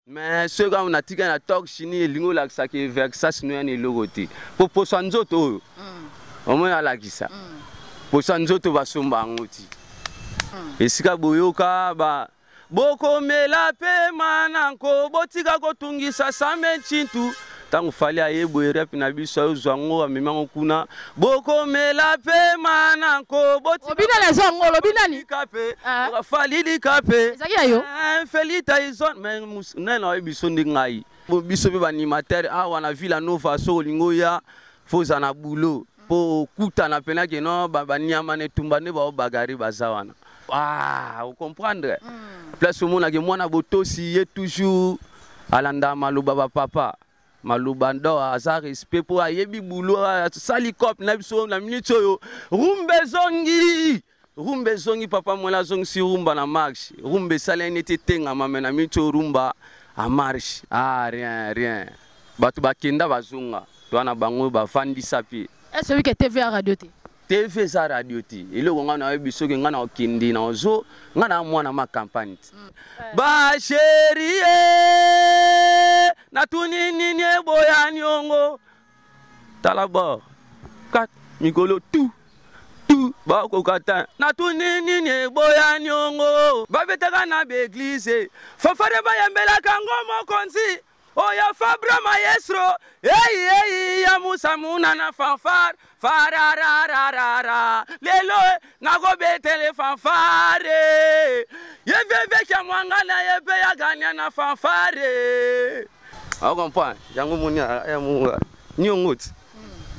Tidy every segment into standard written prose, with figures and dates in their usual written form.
Mais ceux qui ont tika na talk chini lingo la ça qui versas no ya ni logoti. Po posanzoto au moins ala kisa. Posanzoto basomba ngoti. Esika boyoka ba boko mela pe mananko botika ko tungisa same chintu. Tangu fali ayebo rep na biso zwango amemango kuna boko mela pe mananko botika obina la zongo lobina ni kape fali di kape zaki ayo felita izon mais nena biso ndingai biso be animateur wana Villa Nova so lingo ya foza na boulot po kuta na pena ke no baba nyama ne tumba ne ba bagari bazawana vous comprendre place au monde que moi na botosi est toujours alanda maluba ba papa malubando aza respect pour ayebi boulot salikop na biso na minute yo rumbe zongi papa moi la zongi si rumba na marche rumbe sala nete tenga mama na minute rumba a marche rien batu bakenda bazunga to na bango ba fandi sapi est-ce que TV à radio te TV za radio ti ile ngo na biso ke ngana okindi na ozo ngana mwana ma campagne ba chérie na tunini ne boyani ongo talaba kat mikolo tu ba ko kata na tunini ne boyani ongo ba betaka na be église fafare ba yambela kango mo konzi oya fabra maestro hey ya musa muna na fanfare fararararara lelo na go betele fanfare ye veve kya mwanga na ye be ya ganya na fanfare on comprend yango munya ya munga nyongot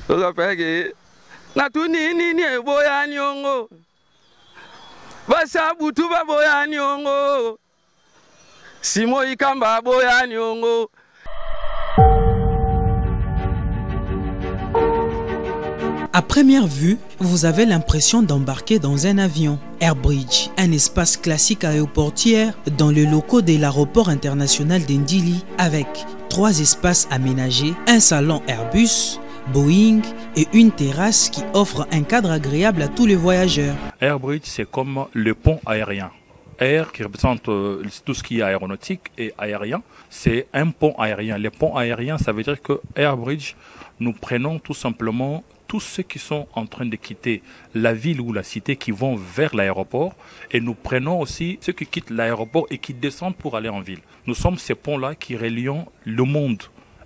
oga peke na tunini ni boya nyongo basa butu ba boya nyongo simo ikamba boya nyongo. À première vue, vous avez l'impression d'embarquer dans un avion. Airbridge, un espace classique aéroportière dans le locaux de l'aéroport international d'Indili avec 3 espaces aménagés, un salon Airbus, Boeing et une terrasse qui offre un cadre agréable à tous les voyageurs. Airbridge, c'est comme le pont aérien. Air qui représente tout ce qui est aéronautique et aérien, c'est un pont aérien. Les ponts aériens, ça veut dire que Airbridge, nous prenons tout simplement tous ceux qui sont en train de quitter la ville ou la cité qui vont vers l'aéroport et nous prenons aussi ceux qui quittent l'aéroport et qui descendent pour aller en ville. Nous sommes ces ponts-là qui relient le monde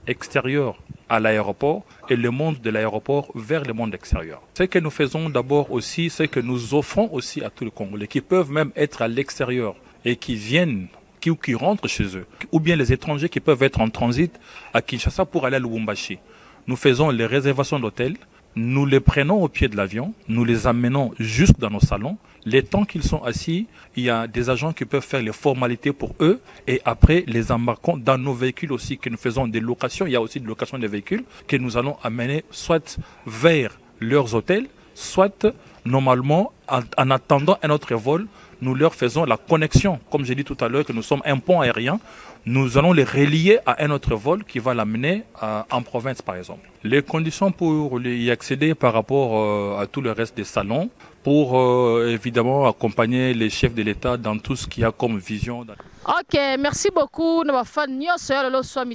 extérieur à l'aéroport et le monde de l'aéroport vers le monde extérieur. Ce que nous faisons d'abord aussi, c'est que nous offrons aussi à tous les Congolais qui peuvent même être à l'extérieur et qui viennent qui rentrent chez eux, ou bien les étrangers qui peuvent être en transit à Kinshasa pour aller à Lubumbashi. Nous faisons les réservations d'hôtels, nous les prenons au pied de l'avion, nous les amenons jusque dans nos salons. Les temps qu'ils sont assis, il y a des agents qui peuvent faire les formalités pour eux et après les embarquons dans nos véhicules aussi que nous faisons des locations. Il y a aussi des locations de véhicules que nous allons amener soit vers leurs hôtels, soit normalement en attendant un autre vol, nous leur faisons la connexion. Comme j'ai dit tout à l'heure que nous sommes un pont aérien, nous allons les relier à un autre vol qui va l'amener en province par exemple. Les conditions pour y accéder par rapport à tout le reste des salons, pour évidemment accompagner les chefs de l'État dans tout ce qu'il y a comme vision. Ok, merci beaucoup.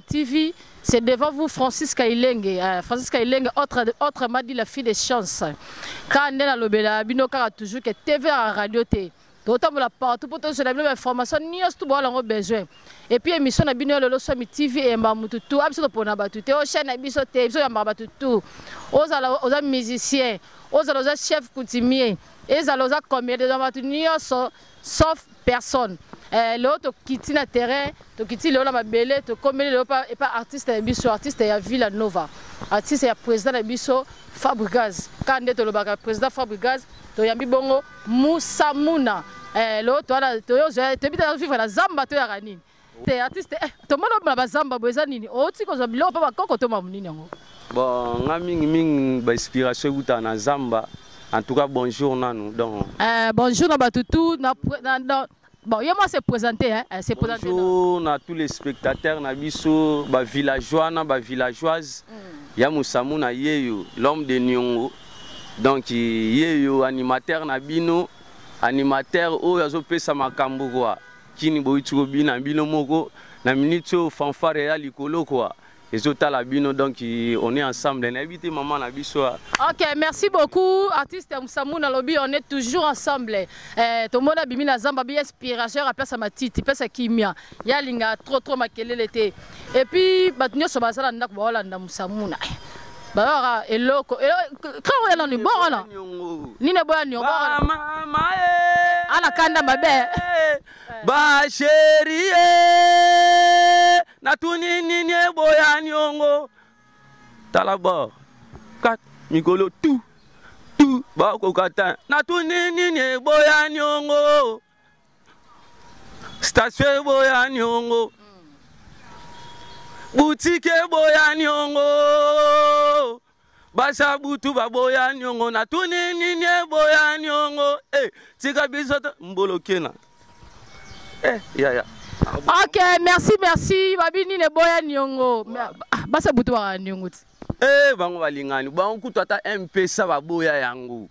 TV. C'est devant vous Francis Kailenge. Francis Kailenge, autrement dit la fille des chances. Quand on est à l'obéla, Binoka a toujours que TV à radio T. D'autant la partout pour tous les informations, ni tout bon besoin. Et puis émission na bino lolo Swami TV et Mamututu, absolument pour na batute. Au chaîne na biso télévision ya Mabatutu. Aux musiciens, aux chefs coutumiers, et aux comédiens de Mabatutu, sauf personne. L'autre qui tient le terrain, qui tient le mabele, qui comédien et pas artiste de biso, artiste de Villa Nova, artiste et président de biso Fabregas. Quand on est le président Fabregas, to yambi bongo Moussa Mouna. L'autre tu habites vivre la Zamba to yarani. T'es artiste, to mono ba Zamba boza nini. O ti ko zabilo pa koko to mamuni yango. Bon, nga ming ba inspiration guta na Zamba. En tout cas bonjour nanu donc. Bonjour na batutu na bon, moi c'est présenté hein, c'est présenté. Bonjour na tous les spectateurs na biso ba villageois na ba villageoises. Ya Moussa Mouna yeyo, l'homme de Nyongo. Donc yeyo animateur na bino, animateur o yazo pesa makambo kwa. Kini boitu bina bino moko na minute au fanfare ya likolo quoi. Et autres la bino donc on est ensemble. On habite maman na biso. Ok, merci beaucoup artiste Moussamouna Lobi, on est toujours ensemble. Tout le monde a bimi na zamba bi inspiration à place à matiti, place à kimia. Ya linga trop makelele te. Et puis batunyo so bazala ndak ba Holanda Moussamouna. Ba eloko quand on est ni bon là. Ni ne boya ni bon. Mama ala kanda mabe. Ba chérie na tuni nini boya nyongo talaba kat mikolo tout ba ko kata na tuni nini boya nyongo station boya nyongo boutique boya nyongo basa butu ba boya nyongo na tuni nini boya nyongo tika bisoto mbolo kena ya. Ok, merci. Babini ne boya nyongo. Basa butu wa nyongo. Bango balingani. Bango kutata M-Pesa ba boya yango.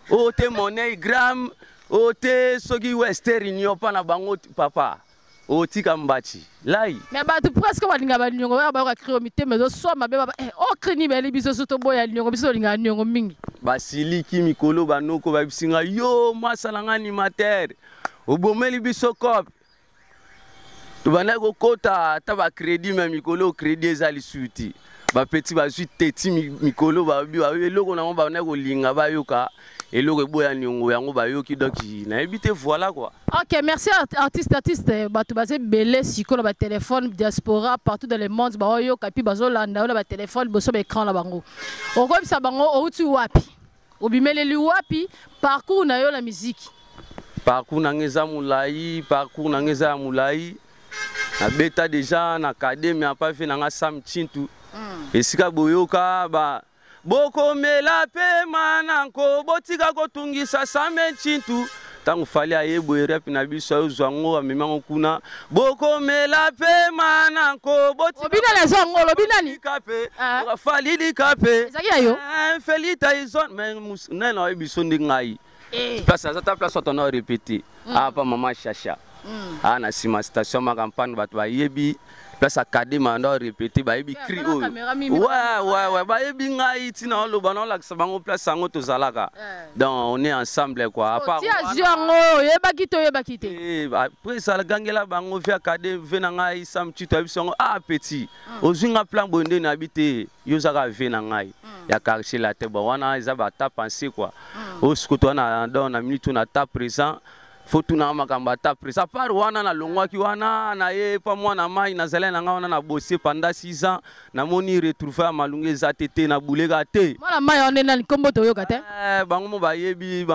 O te MoneyGram, o te sogi Western Union pa na bango papa. O tika mbachi. Lai. Mais ba tu presque balinga ba nyongo ba ka créer omité mais so mabe ba o kreni beli biso so to boya nyongo biso linga nyongo mingi. Basiliki mikolo banoko ba bisinga yo masalanga animateur. Obomeli biso kop. Tubana ko kota taba crédit même mikolo crédit ezali suti ba petit ba suite teti mikolo ba bi ba eloko na ba na ko linga ba yoka eloko boya nyongo yango ba yoki doki na ebite voilà quoi. OK, merci artiste ba tu basé belé siko na ba téléphone diaspora partout dans le monde ba yoka puis bazo landa na ba téléphone boso ba écran la bango. O ko bisa bango o uti wapi? Obimeleli wapi parcours na yo la musique. Parcours na ngeza mulai, parcours na ngeza mulai. Na beta déjà na académie a pas fait na Sam Chintu. Esika boyoka ba boko mela pe mananko botika ko tungisa Sam Chintu. Tangu fali ayebo rap na biso zwango amema kuna boko mela pe mananko botika. Obina les zongo lobina ni kape. Fali di kape. Ezaki ayo. Felita ison mais nena ebiso ndingai. Place à ta place on a répété. Ah pas maman chacha. Na sima station ma campagne bat ba yebi place académie on a répété ba yebi cri ouais ba yebi ngai tina lo ba na la sabango place sango to zalaka donc on est ensemble quoi à part ti aziongo yeba kito après ça la gangela bango via académie vena ngai sam tito bisongo petit ozinga plan bonde na habité yo zaka vena ngai ya quartier la te ba wana ezaba ta penser quoi au scoto na dans na minute na ta présent faut tout na makamba ta présent par wana na longwa ki wana na ye pa mwana mai na zala na ngana na bosser pendant 6 ans na moni retrouver malunge za tete na bulega te mwana mai on na nkombo to yoka te bango mo ba yebi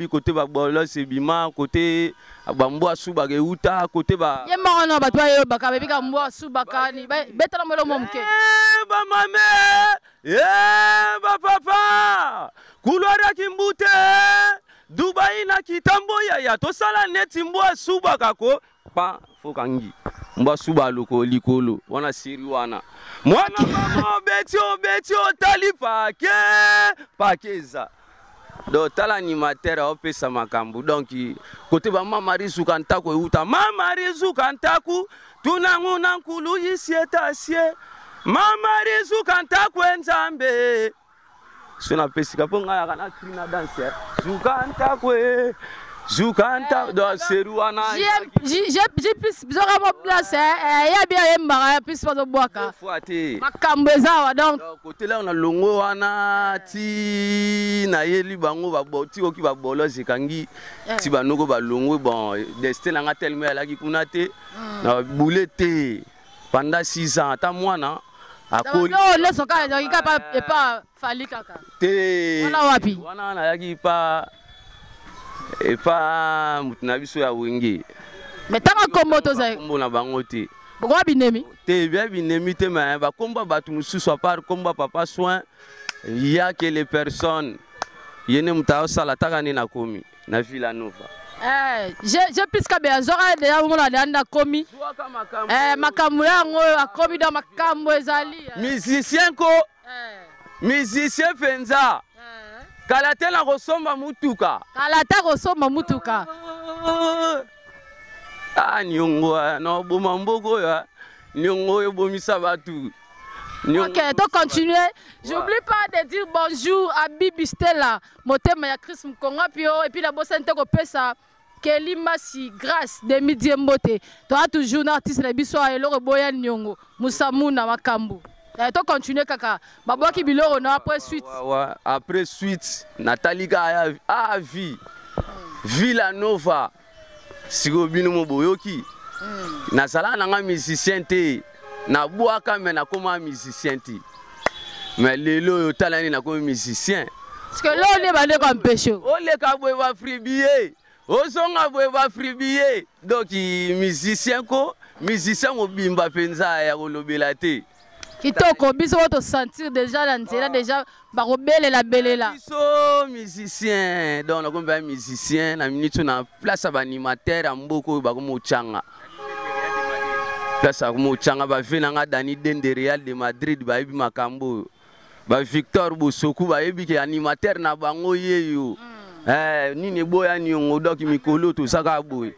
côté ba bolo se bima côté bambo asuba ke uta côté ba ye mwana ba to yo baka be bika mbo asuba kani betala molo momke ba mame ba papa kulora kimbute Dubai na kitambo ya to sala neti mbwa suba kako pa fokangi mbwa suba loko likolo wana siri wana mwana mama betio tali pakeza do tala animateur opesa makambu donc côté ba mama rizu kantako uta mama rizu kantaku tunanguna nkulu yisietasie mama rizu kantaku enzambe sona pesika ponga kana krina danser Zukanta do seruana j'ai plus bizora mo place ya bien yemba plus pas boaka makambo ezawa donc côté là on a longo wana ti na yeli bango ba boti oki ba bolo zikangi ti banoko ba longo bon destin nga tellement ala ki kunate na boulette pendant 6 ans ta mwana akoli no le soka ya pas fali kaka te wana wapi wana na yaki pa et pas mutuna biso ya wenge mais tanga kombo to za kombo na bango te boko binemi te bien binemi te mais ba komba batu mususu part komba papa soin il y a que les personnes yene mutao sala taka ni na komi na Villa Nova j'ai plus ka be azora de ya mona danda komi makambo yango akomi da makambo ezali musicien ko musicien penza Kalatela kosomba mutuka. Kalata kosomba mutuka. Ah, Nyongo, non, Bomamboko, Nyongo et Bomisa Batu. Ok, donc continuez. J'oublie pas de dire bonjour à Bibi Stella, Motema ya Chris Mkonga Pio, et puis la bosse Pesa, Kelly Massi, grâce de Midi Mbote. Tu as toujours un artiste de Bissau et Loro Boyan Nyongo, Moussamouna Makambu. Donc continuez, Kaka. Babo qui bilo, on a après suite. Après suite, Nathalie Gaya a vie. Villanova, Sigobino Moboyoki. Nazala nanga musicien te. Na boaka mais na comme musicien ti. Mais lelo talani na comme musicien. Parce que là on est bandé comme péché. O le ka boeba fribier. O songa boeba fribier. Donc musicien ko, musicien obimba penza ya kolobela te. Kitoko biso to sentir déjà la nzela déjà ba robele la belela. Biso musicien, donc na comme musicien na minute na place ba animateur amboko ba comme changa. Place à Mouchanga, ba venanga Dani Den de Real de Madrid, ba ebi makambo, ba Victor Bosoku, ba ebi ki animateur na bango yeyo. Nini boya ni ongodo ki mikolo to saka boy.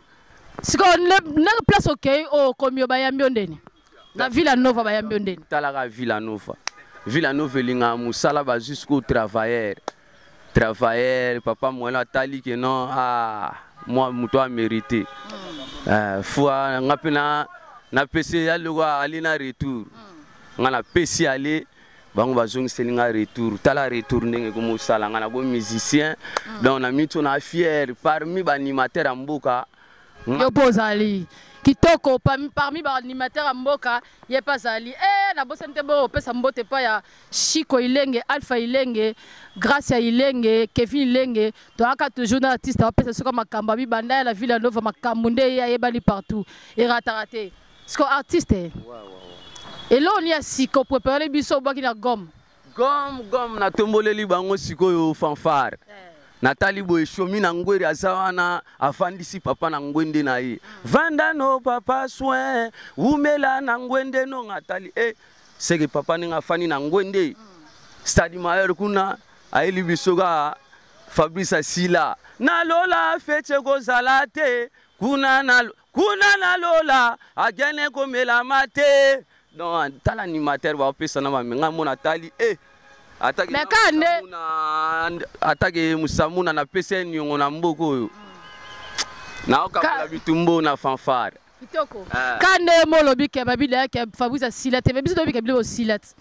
Siko na place okay o komio ba yambiondeni. Na Villanova ba yambiondeni. Talaka Villanova. Villanova linga musala ba jusqu'au travailleur. Travailleur, papa moi tali que non moi muto a mérité. Fois ngapena na PC yalwa alina retour ngana PC aller bango bazong selinga retour tala retour ndenge ko musala ngana go musicien donc na mito na fier parmi ba animateur amboka yo bozali kitoko parmi ba animateur amboka ye pasali na bosente bo pesa mbote pa ya Chico Ilenge, Alpha Ilenge, Gracia Ilenge, Kevin Ilenge, to aka toujours na artiste wa pesa soka makamba bi banda la Villanova makammunde ya yebali partout et ratarate. Parce que artiste. Et là on y a siko préparer biso baki na gomme. Gomme na tomboleli bango siko yo fanfare. Nathalie boy shomi na ngweri azawana afandisi papa na ngwende na ye. Vanda no papa soin, umela na ngwende no Nathalie. C'est que papa ninga fani na ngwende. Stadi mayor kuna aili bisoga Fabrice Asila. Na lola feche go zalate kuna na lola agene komela mate donc tala animateur va pesa na mamenga mona tali attaque attaque musamuna na pesa nyongo na mboko oyo na okabula bitumbo na fanfare kitoko kande molobi ke babila ke Fabrice Asila te biso dobi ke bilo silat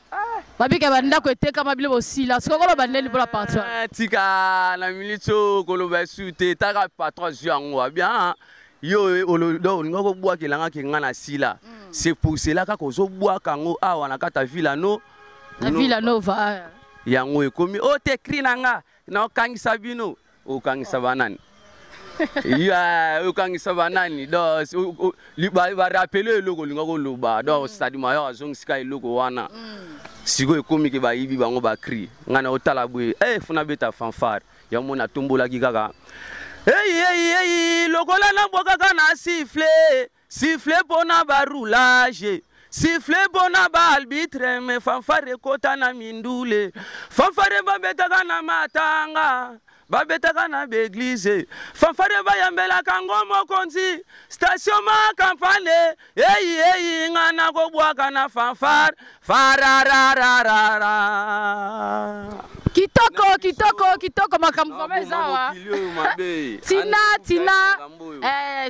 babi ke banda ko eteka mabilo silat siko kolo bandeli pour la patron tika na milito kolo basute taka patron yango bien. Yo olodo ngoko bwa kelanga ke ngana sila c'est pour cela ka kozo bwa kango awa na kata Villanova yango ekomi o te krinanga na okangisa bino okangisa banani ya okangisa banani do ba rappeler loko ngoko loba do stadi mayo azong sky loko wana siko ekomi ke ba yibi bango ba cri ngana otala bwe funa beta fanfare ya mona tombola kikaka. Hey, lokola na boka kana siffler pona ba roulage, siffler pona ba arbitre, me fanfare kota na mindule, fanfare ba beta kana matanga, ba beta kana beglise, fanfare ba yambela kango mokonzi, station ma campagne, hey, ngana ko bwa kana fanfare, fararararara. Kitoko makamfameza wa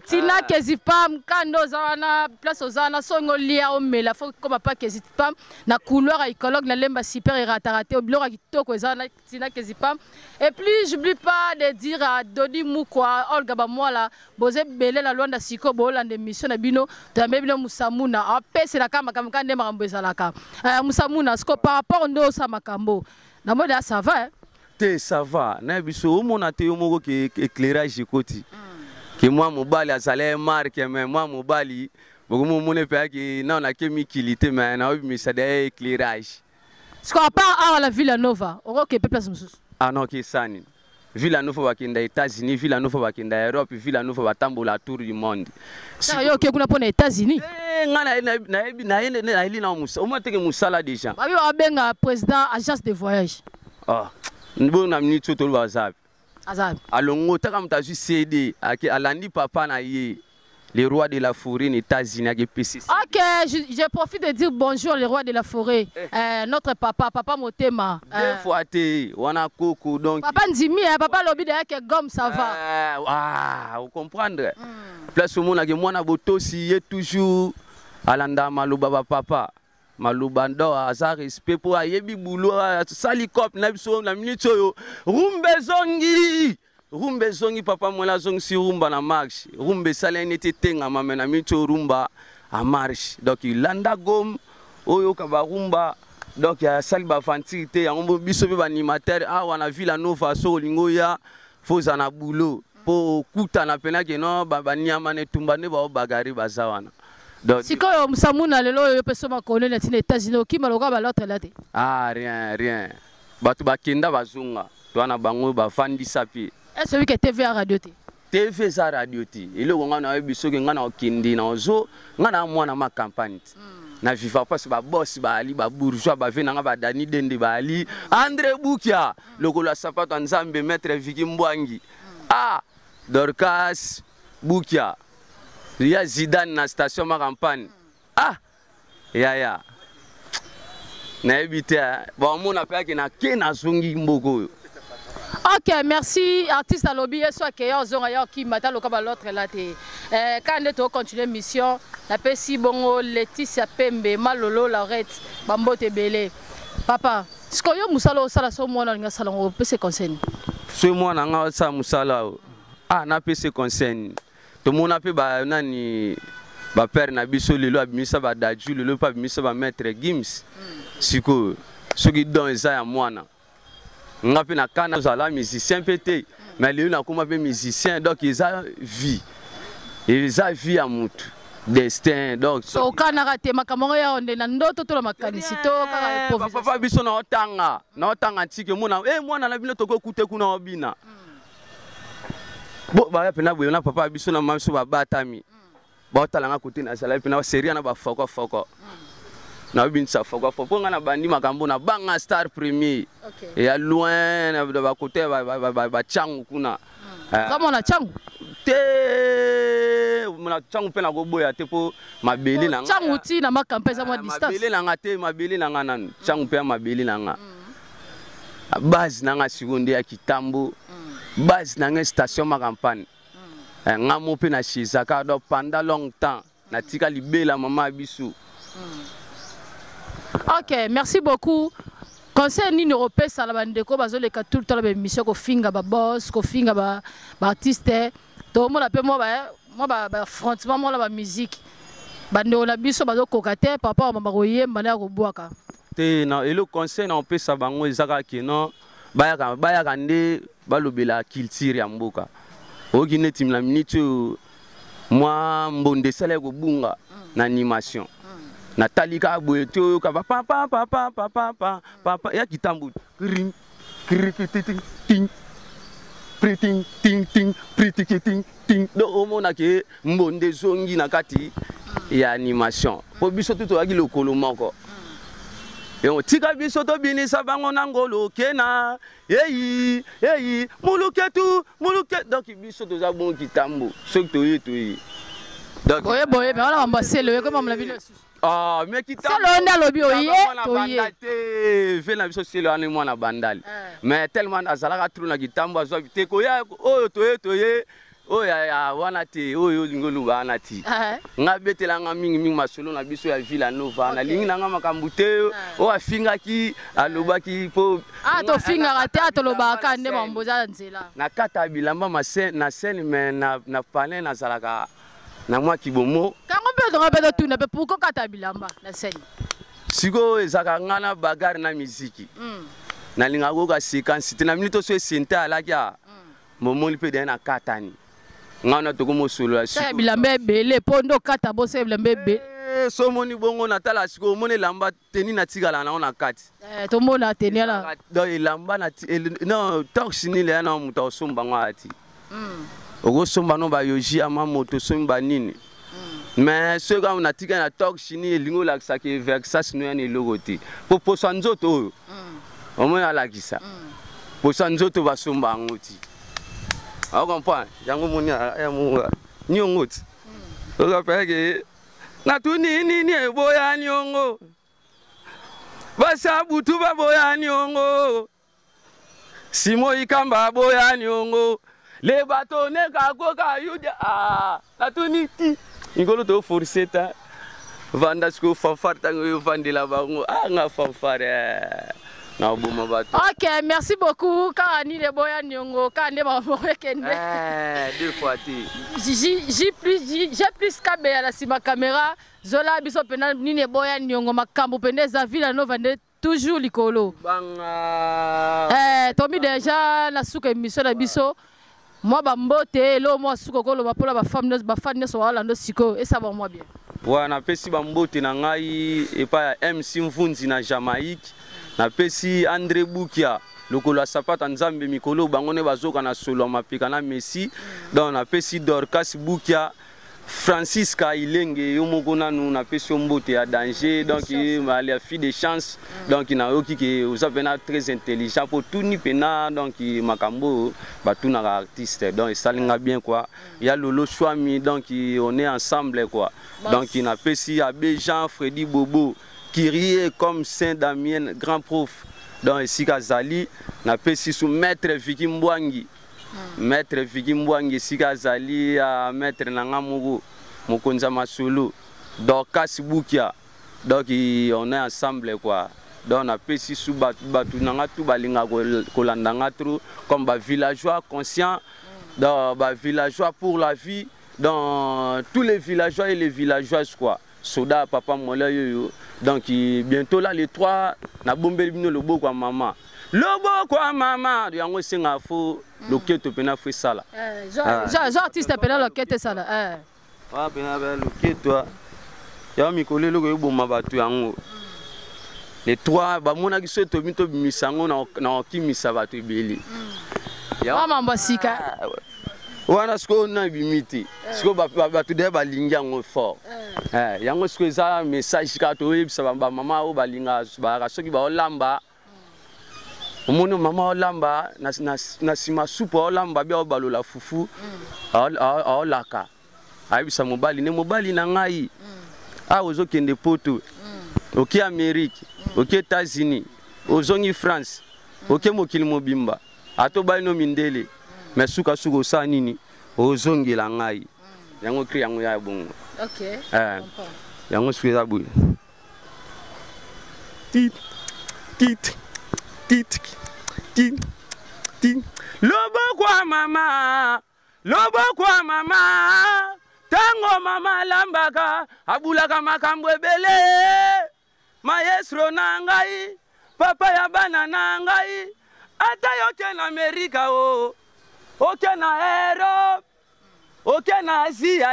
Tina kezipam kando zawana place ozana songo lia omela faut comme pas kezipam na couloir écologue na lemba super ratarate oblora kitoko ezana Tina kezipam et puis j'oublie pas de dire à Dodi Mukwa Olga Bamwala boze belé la Luanda siko bolande mission na bino to bino Musamuna apese la kama kande makambo ezalaka Musamuna sko par rapport ndo sa makambo na mode ça va ça va na biso o mona te moko ke éclairage koti que moi mobali azale marque mais moi mobali beaucoup mon pe ki na na ke mikilité mais na obi ça de éclairage ce qu'on part à la Villanova o ke place mususu non ke sani Villanova bakinda États-Unis Villanova bakinda Europe Villanova batambola tour du monde ça yo ke kuna pona États-Unis ngana na ili na musa o mateke musala déjà babi ba benga président agence de voyage Nbo na minute to Azab. Alongo taka mtazu CD alandi papa na ye les rois de la forêt aux États-Unis avec PCC. Ok, je profite de dire bonjour les rois de la forêt. Notre papa Motema. Deux fois wana koko donc. Papa Ndimi, papa lobi de que gomme ça va. Vous comprenez? Plus au monde que moi na boto si est toujours alanda maluba papa. Malubando asa respect pour ayebi boulot salikop na biso na minute yo rumbe zongi papa moi la zongi si rumba na marche rumbe sala n'était tenga mama na minute rumba à marche donc landa gom oyo ka ba rumba donc ya saliba fantité ya ngombo biso be animateur wana Villa Nova so lingo ya foza na boulot po kuta na pena ke no baba nyama ne tumba ne ba bagari bazawana. Si quand on s'amouna le lot, personne ne connaît les États-Unis, qui m'a l'autre là. Ah, rien. Batu bakenda bazunga. Tuana bango ba fandi sapi. Est-ce que TV à radio T? TV za radio T. Ile ngana na biso ke ngana okindi na ozo, ngana mwana ma campagne. Na viva pas ba boss ba ali ba bourgeois ba venanga ba Dani Dende ba ali. André Boukia, lokola sapato nzambe maître Viki Mbwangi. Ah, Dorcas Boukia. Il y a Zidane na station ma campagne. Ah, ya. Na évité. Bon, mon appel qui na kena zongi mboko. Ok, merci artiste à lobby et soit que yo qui mata le kaba l'autre là té. Quand on continue mission, la pesi bongo Laetitia Pembe Malolo Laurette Bambote Belé. Papa, ce que yo musalo sala so mona nga sala ngo pese conseil. Ce mona nga sa musala. Ah, na pese conseil. Tout le monde a pu nani ba père na biso lelo abimisa ba daju lelo pa abimisa ba maître Gims siko soki don eza ya mwana ngapi na kana zala musicien pété mais lelo na kuma pe musicien donc ils a vie à mutu destin donc so kana raté makambo ya onde na ndoto to la makanisi to kaka papa biso na otanga tike mwana na bino toko kute kuna obina. Bon, bah, pena boyona papa biso na mamso ba batami. Ba talanga côté na sala pena série na ba foko. Na binsa foko ngana bandi makambo na banga star premier. Et à loin na ba côté ba changu kuna. Comment na changu? Te mona changu pena go boya te po mabeli na nga. Changu ti na makampe za mo distance. Mabeli na nga te mabeli na nga nan. Changu pe mabeli na nga. Base na nga seconde ya kitambo. Base dans une station ma campagne. Ngamo pe na shizaka do pendant longtemps na tika libela mama bisu. Ok, merci beaucoup. Conseil ni européen ça la bande ko bazo le ka tout le temps la mission ko finga ba boss, ko finga ba artiste. To mo la pe moi ba franchement moi la ba musique. Bande on a biso bazo kokate papa mama ko yemba na ko boaka. Te na elo conseil na on peut ça bango ezaka ki non baya kande balobela culture ya mboka oki neti na minute moi mbonde sala ko bunga na animation na talika boeto ka papa ya kitambu ring ting ting do omona ke mbonde zongi na kati ya animation po biso tuto aki lokolo moko. Yon tika biso to binisa bango nangolo kena eyi muluke donc biso to za bon kitambo sok to yi donc boye mais wala ambasser le comme la ville ah mais kitambo c'est le nda lobi oye to ye fait na biso c'est le animal na bandali mais tellement azalaka trou na kitambo azo te ko ya oyo to ye oya wana te oyo lingolu wana ti nga betela nga mingi masolo na biso ya Villa Nova na lingi na nga makambu te o afinga ki alobaki po to finga rata to lobaka nde mamboza nzela na kata bilamba na scène mais na palais na zalaka na mwa kibomo kango pe donga pe to na pe pourquoi kata bilamba na scène siko ezaka ngana bagarre na musique na linga go ka séquence te na minute so senta alakia momoli pe de na katani ngana to komo solo la siko bilamba bele pondo kata bo se bilamba be so moni bongo na tala siko moni lamba teni na tigala na ona kati to mona teni ala do lamba na non toxini le na muta somba ngati ogo somba no ba yoji ama moto somba nini mais ce gars na tika na toxini lingo la saki vexas no ya ni logoti po sanzoto oyo omona la kisa po sanzoto ba somba ngoti. Ah, comprends? Jango moni ya munga. Ni ongoti. okapeke natuni nini eboya nyongo basa butu baboya nyongo simo ikamba boya nyongo le bateau ne kako ka yuja natuni ti ingolo to forceta vanda sko fanfare tango yo vandela bango nga fanfare na boma bato. Ok, merci beaucoup. Karani de boya nyongo, kande ba kende. Deux fois ti. J'ai plus kabe à la sima caméra. Zola biso pena nini boya nyongo makambo pendeza vila no vande toujours likolo. Banga. Tomi déjà na suka émission na biso. Moi bambote lo moi suka kolo ba pola ba femme so wala ndo siko et ça va moi bien. Wana pesi bambote na ngai et pas MC Mvunzi na Jamaïque. Na pesi André Boukia lokolo sapata nzambe mikolo bangone bazoka na solo mapika na Messi. Donc na pesi Dorcas Boukia Francis Kailenge yomoko nanu na pesi mbote ya danger donc il a fille de chance donc na yoki ke uzapena très intelligent pour tout ni pena donc makambo batuna artiste donc ça linga bien quoi. Il y a Lolo Chouami donc on est ensemble quoi. Donc il na pesi Abbé Jean Freddy Bobo qui riait comme Saint-Damien, grand prof dans ici Kazali, na pesi sous maître Vicky Mbwangi. Maître Vicky Mbwangi ici Kazali à maître Nangamugo, Mokonza Masolo, Dorcas Boukia. Donc on est ensemble quoi. Donc on a pesi sous batu nanga tout balinga kolandanga trop comme ba villageois conscients, dans ba villageois pour la vie, dans tous les villageois et les villageoises quoi. Soda papa mola yoyo. Donc bientôt là les trois na bombeli bino lobo kwa mama. Lobo kwa mama yango singa fo loketo pena fo sala. Genre artiste pena loketo sala. Wa pena ba loketo. Ya mikole logo yoboma batu yango. Les trois ba mona kiso to mito bimisango na kimisa batu ebeli. Ya mama mbasika. Wana sko na bimiti. Sko batu de ba lingi yango fort. Yango sko za message ka to yebisa ba mama o balinga ba soki ba olamba. Omono mama olamba na sima soupe olamba bia obalola fufu. Olaka. Ayebisa mobali ne mobali na ngai. Ozokende poto. Oki Amérique, oki États-Unis, ozongi France. Oki mokili mobimba. Ato baino mindele. Mais suka suko sa nini ozongi la ngai yango kri yango ya bongo. OK. Yango suka bu tit tit tit tit tit lobo kwa mama tango mama lambaka abulaka makambo ebele maestro na ngai papa ya bana na ngai ata yoke na Amerika o. Ok na Europe, ok na Asia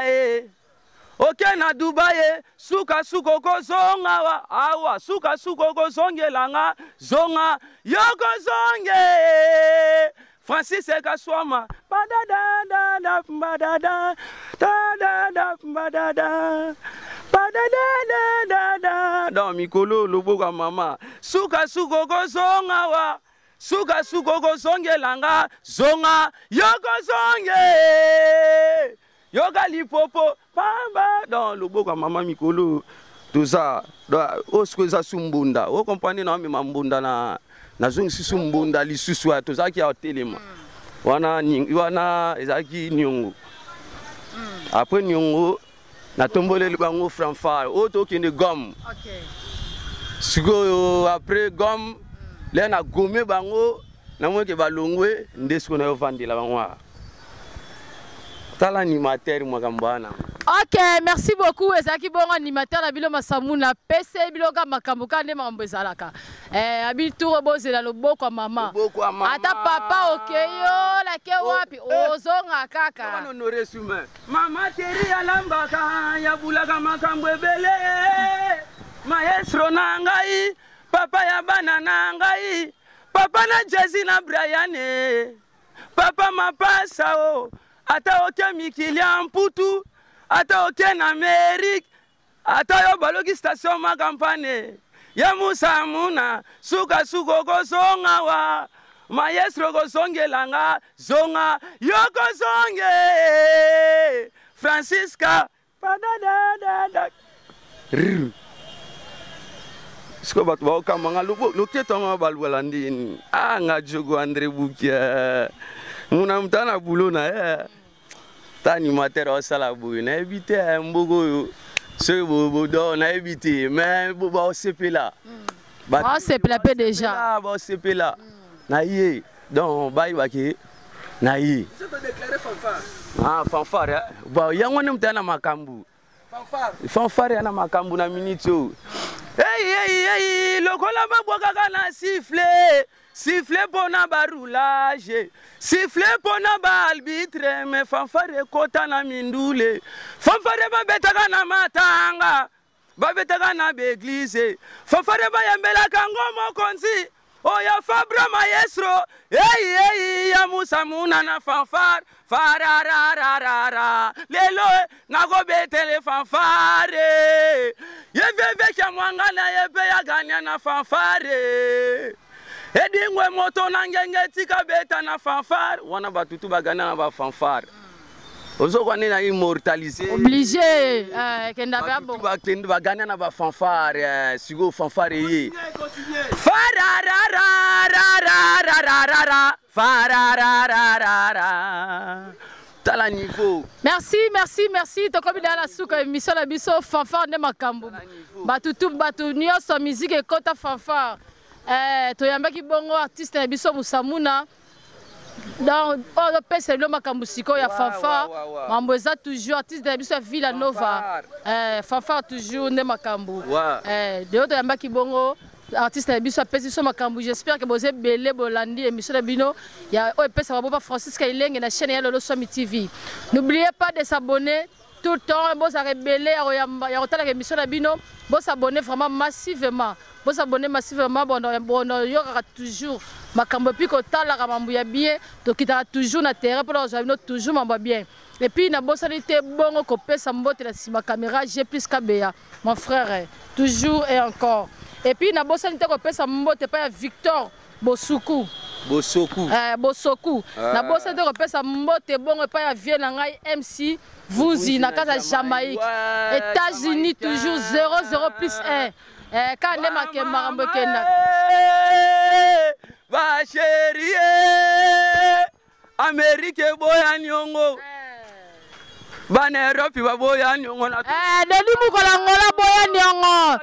ok na Dubai suka suko ko zonga wa awa suka suko ko zonge langa zonga yoko zonge Francis Ekaswama badada badada badada badada badada dans mikolo lobo ka mama suka suko ko zonga wa suka suko ko zonge langa zonga yoko zonge yoga lipopo pamba dans le boka mama mikolo tout ça o sko za sumbunda o compagnie na mi mambunda na zongi sumbunda lisusu to za ki hotelema wana ezaki nyongo après nyongo na tomboleli bango franfare o to kende gomme. OK. Siko après gomme là na gomé bango na mo ke balongwe ndesko na yo vandela bango tala animateur mwakambana. OK, merci beaucoup ezaki bon animateur na bilo masamuna pese biloka makambo kande mambo ezalaka abi tour bozela loboko mama ata papa okeyo la ke wapi ozonga kaka no resume mama teri alambaka ya bulaka makambo ebele maestro na ngai papa ya bana na ngai papa na Jezi na Brian papa mapasa o ata oke mikili amputu ata oke na Amerique ata yo baloki station ma campagne ya Musa Muna suka suko ko zonga wa maestro ko zongelanga zonga yoko zonge Francisca Siko batu ba okamanga loketonga balwalandini nga jogo André Boukia muna mtana bulona tani matera osala boy na ebite mbogo yo se bobo do na ebite mais ba osepela ba osepela pe déjà ba osepela na ye donc bayi baki na ye fanfare ba yango ne mtana makambu fanfare na makambu na minito. Hey, lokola babwaka kana siffler pona ba roulage, siffler pona ba arbitre, mais fanfare kota na mindule, fanfare ba betaka na matanga, ba betaka na beglise, fanfare ba yambela kango mokonzi, oya Fabra maestro, hey, ya Musa Muna na fanfare, fararararara, lelo nago betele fanfare. Yeveve kia mwangana yepe ya ganya na fanfare. Edingwe moto na ngenge tika beta na fanfare. Wana batutu bagana na ba fanfare. Ozo kwa nina immortaliser. Obligé. Kenda babo. Batutu bagana na ba fanfare. Sigo fanfare ye. Fararararararara. Farararararara. Merci. Tokobi na la souka émission la biso fanfare de makambu. Batutu batu nyonso musique et kota fanfare. Toyambaki bongo artiste na biso Musamuna. Dans le pese le makambu siko ya fanfare. Mambo eza toujours artiste na biso Villa Nova. Fanfare toujours de makambu. De toyambaki bongo artiste na biso apesi so makambu. J'espère que vous avez belé bolandi émission na bino ya OPS Waboba Francis Kailenge na chaîne ya Lolo Somi TV. N'oubliez pas de s'abonner tout le temps. Vous avez belé ya otala émission na bino. Vous s'abonner vraiment massivement. Vous s'abonner massivement bon y aura toujours makambu puis ko tala ka mambu ya bien to kita toujours na terrain pour nous toujours mambu bien. Et puis na bosalité bongo ko pesa mbote na sima caméra G plus KBA mon frère toujours et encore. Et puis na bosalité ko pesa mbote pa ya Victor Bosoku. Na bosalité ko pesa mbote bongo pa ya vie na ngai MC Vuzi na casa Jamaïque. États-Unis toujours 00 plus 1. Quand ne ma marambo kenda. Va chérie Amérique boya nyongo. Bana Europe ba boya nyongo na. Deli mukola ngola boya nyongo.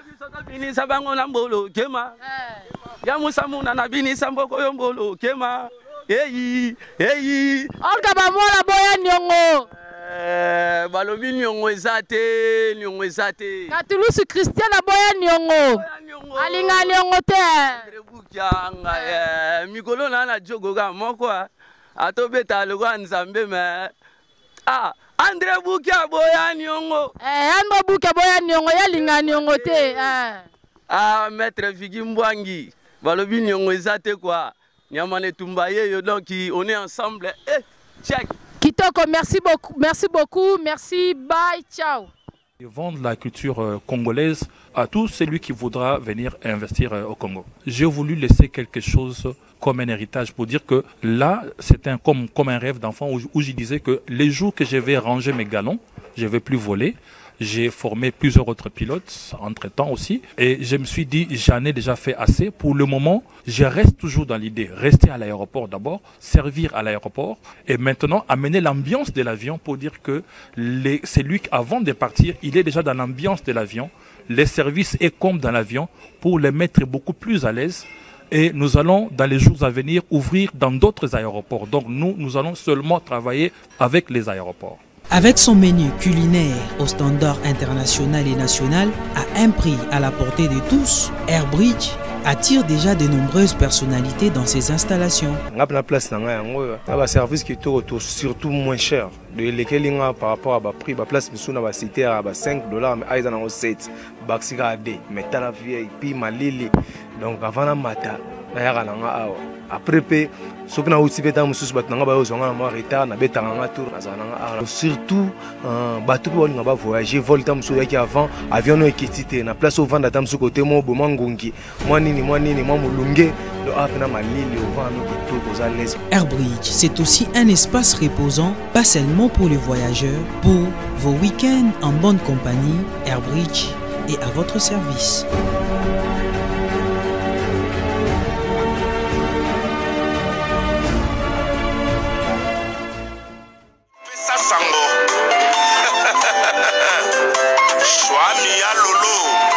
Bini sabango na mbolo kema. Ya Musamuna na bini samboko yo mbolo kema. Hey. Olga ba mola boya nyongo. Balobi nyongo ezate. Katulusu Christian na boya nyongo. Alinga nyongo te. Andre Bukianga mikolo na jogo ga moko atobeta loko nzambe me. Andre Bukia boya nyongo. Andre Bukia boya nyongo ya linga nyongo te. Maître Vigi Mbwangi. Balobi nyongo ezate quoi. Nyamane tumbaye yo donc on est ensemble. Check. Kitoko, merci beaucoup, merci, bye, ciao. Ils vendent la culture congolaise à tout celui qui voudra venir investir au Congo. J'ai voulu laisser quelque chose comme un héritage pour dire que là, c'était comme un rêve d'enfant où je disais que les jours que je vais ranger mes galons, je ne vais plus voler. J'ai formé plusieurs autres pilotes entre-temps aussi. Et je me suis dit, j'en ai déjà fait assez. Pour le moment, je reste toujours dans l'idée. Rester à l'aéroport d'abord, servir à l'aéroport. Et maintenant, amener l'ambiance de l'avion pour dire que c'est lui qu'avant de partir, il est déjà dans l'ambiance de l'avion. Les services est comme dans l'avion pour les mettre beaucoup plus à l'aise. Et nous allons, dans les jours à venir, ouvrir dans d'autres aéroports. Donc nous allons seulement travailler avec les aéroports. Avec son menu culinaire au standard international et national, à un prix à la portée de tous, Airbridge attire déjà de nombreuses personnalités dans ses installations. La place un service qui est surtout moins cher. Par rapport à la prix, la place est cité à $5, mais $7. Baxika de, métal vieille, puis malili. Donc avant la matin, nayaka nanga awa après pe soki nauti mpe ntango mosusu bato nanga bayozwanga na mwa retard nabetaka nga tour nazala nanga awa surtout bato mpe balinga bavoyage vol ntango mosusu oyaki avant avion no ekiti te na place ovanda ntango mosusu kote mo boma ngongi mwa nini mwa molunge lo awa mpena malili ovanda no kitoko oza lese. Airbridge, c'est aussi un espace reposant, pas seulement pour les voyageurs, pour vos week-ends en bonne compagnie. Airbridge est à votre service. Swami ya Lolo.